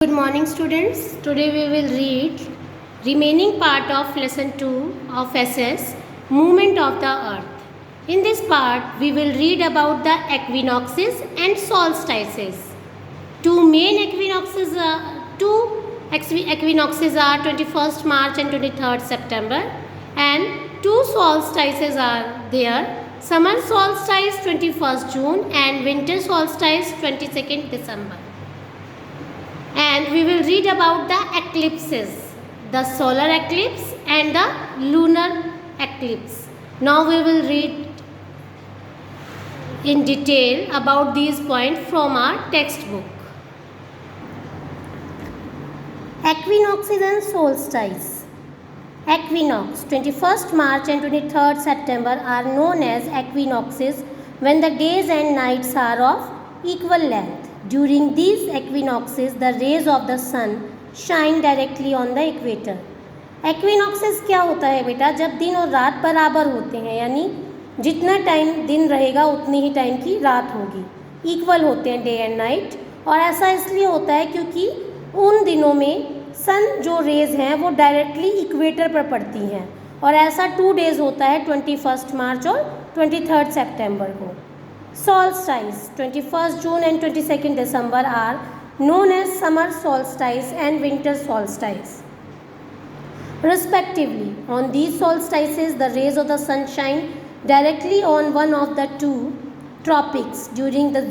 Good morning students. Today we will read remaining part of lesson 2 of SS Movement of the Earth. In this part we will read about the equinoxes and solstices. Two equinoxes are 21st March and 23rd September, and two solstices are there. Summer solstice 21st June and winter solstice 22nd December. And we will read about the eclipses, the solar eclipse and the lunar eclipse. Now we will read in detail about these points from our textbook. Equinoxes and solstice. Equinox 21st March and 23rd September are known as equinoxes when the days and nights are of equal length. During these equinoxes, the rays of the sun shine directly on the equator. Equinoxes क्या होता है बेटा? जब दिन और रात बराबर होते हैं, यानी जितना टाइम दिन रहेगा उतनी ही टाइम की रात होगी, इक्वल होते हैं डे एंड नाइट. और ऐसा इसलिए होता है क्योंकि उन दिनों में सन जो रेज हैं वो डायरेक्टली इक्वेटर पर पड़ती हैं. और ऐसा 2 डेज होता है 21 मार्च और 23 सितंबर को. Solstice 21st June and 22nd December are known as summer solstice and winter solstice respectively. On these solstices, the rays of the sun shine directly on one of the two tropics. During the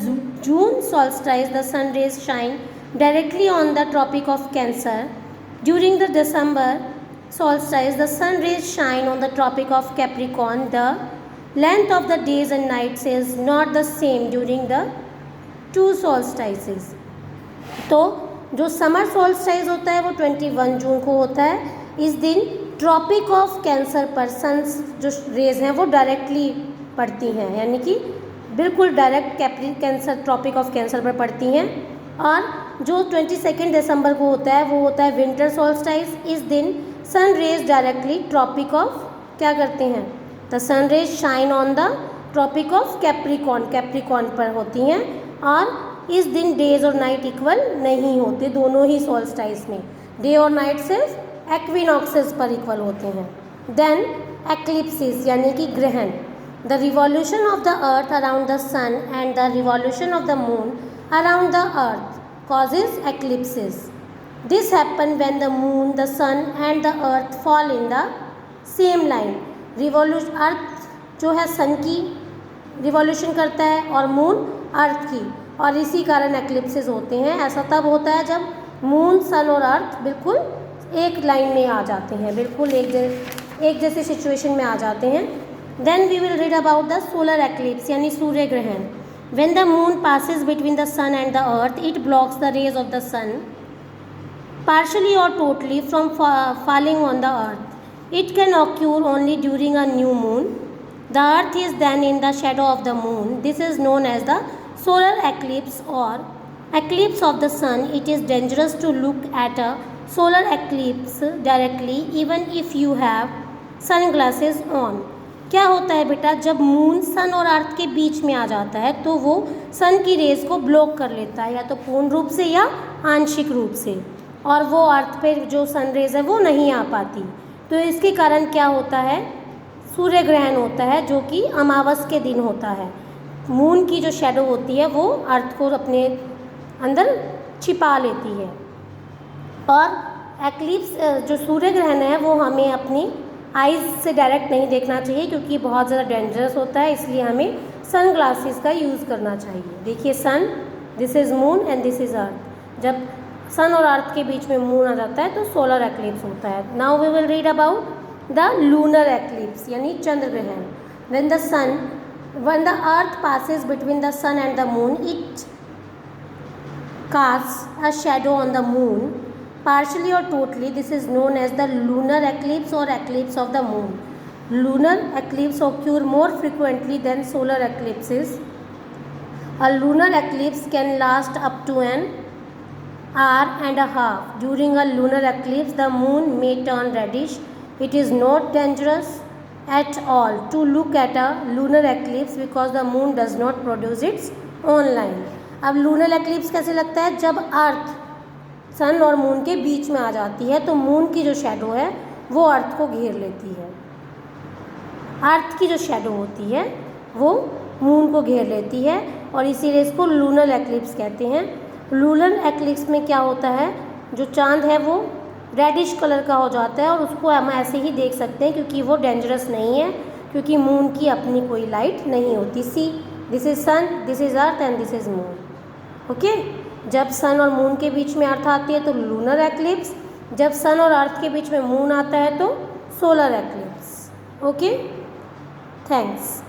June solstice, the sun rays shine directly on the Tropic of Cancer. During the December solstice, the sun rays shine on the Tropic of Capricorn. The length of the days and nights is not the same during the two solstices. तो जो summer solstice होता है वो 21 जून को होता है. इस दिन ट्रॉपिक ऑफ कैंसर पर सन जो रेज हैं वो डायरेक्टली पड़ती हैं, यानी कि बिल्कुल direct Cancer tropic of Cancer पर पड़ती हैं. और जो 22 दिसंबर को होता है वो होता है विंटर सोल्स्टाइस. इस दिन sun rays directly tropic of क्या करते हैं, the sun rays shine on the tropic of Capricorn पर होती हैं. और इस दिन डेज और नाइट इक्वल नहीं होते दोनों ही सोल्स्टाइस में. डे और नाइट सिर्फ एक्विनॉक्सेस पर इक्वल होते हैं. देन एक्लिप्सिस यानी कि ग्रहण. The revolution of the earth around the sun and the revolution of the moon around the earth causes eclipses. This happen when the moon, the sun and the earth fall in the same line. Revolution earth जो है सन की revolution करता है और moon earth की, और इसी कारण एक्लिप्सेस होते हैं. ऐसा तब होता है जब मून, सन और अर्थ बिल्कुल एक लाइन में आ जाते हैं, बिल्कुल एक जैसे सिचुएशन में आ जाते हैं. Then we will read about the solar eclipse यानी सूर्य ग्रहण. When the moon passes between the sun and the earth, it blocks the rays of the sun partially or totally from falling on the earth. It can occur only during a new moon. The earth is then in the shadow of the moon. This is known as the solar eclipse or eclipse of the sun. It is dangerous to look at a solar eclipse directly even if you have sunglasses on. क्या होता है बेटा, जब moon sun और अर्थ के बीच में आ जाता है तो वो सन की रेज को ब्लॉक कर लेता है, या तो पूर्ण रूप से या आंशिक रूप से, और वो अर्थ पे जो सन रेज है वो नहीं आ पाती. तो इसके कारण क्या होता है, सूर्य ग्रहण होता है जो कि अमावस के दिन होता है. मून की जो शैडो होती है वो अर्थ को अपने अंदर छिपा लेती है. और एक्लिप्स जो सूर्य ग्रहण है वो हमें अपनी आइज़ से डायरेक्ट नहीं देखना चाहिए क्योंकि बहुत ज़्यादा डेंजरस होता है, इसलिए हमें सन ग्लासेस का यूज़ करना चाहिए. देखिए sun, this is moon and this is earth. जब सन और अर्थ के बीच में मून आ जाता है तो सोलर एक्लिप्स होता है. Now we will read about the lunar eclipse यानी चंद्र ग्रहण. When the earth passes between the sun and the moon, it casts a shadow on the moon partially or totally. This is known as the lunar eclipse or eclipse of the moon. Lunar eclipse occur more frequently than solar eclipses. A lunar eclipse can last up to an hour and a half. During a lunar eclipse, the moon may turn reddish. It is not dangerous at all to look at a lunar eclipse because the moon does not produce its own line. अब lunar eclipse कैसे लगता है, जब अर्थ सन और moon के बीच में आ जाती है, तो मून की जो शैडो है वो अर्थ को घेर लेती है। अर्थ की जो शैडो होती है वो मून को घेर लेती है और इसीलिए इसको लूनर एक्लिप्स कहते हैं। लूनर एक्लिप्स में क्या होता है, जो चांद है वो रेडिश कलर का हो जाता है और उसको हम ऐसे ही देख सकते हैं क्योंकि वो डेंजरस नहीं है, क्योंकि मून की अपनी कोई लाइट नहीं होती। See this is sun, this is earth and this is moon. Okay, जब सन और मून के बीच में अर्थ आती है तो लूनर एक्लिप्स, जब सन और अर्थ के बीच में मून आता है तो सोलर एक्लिप्स। Okay, thanks.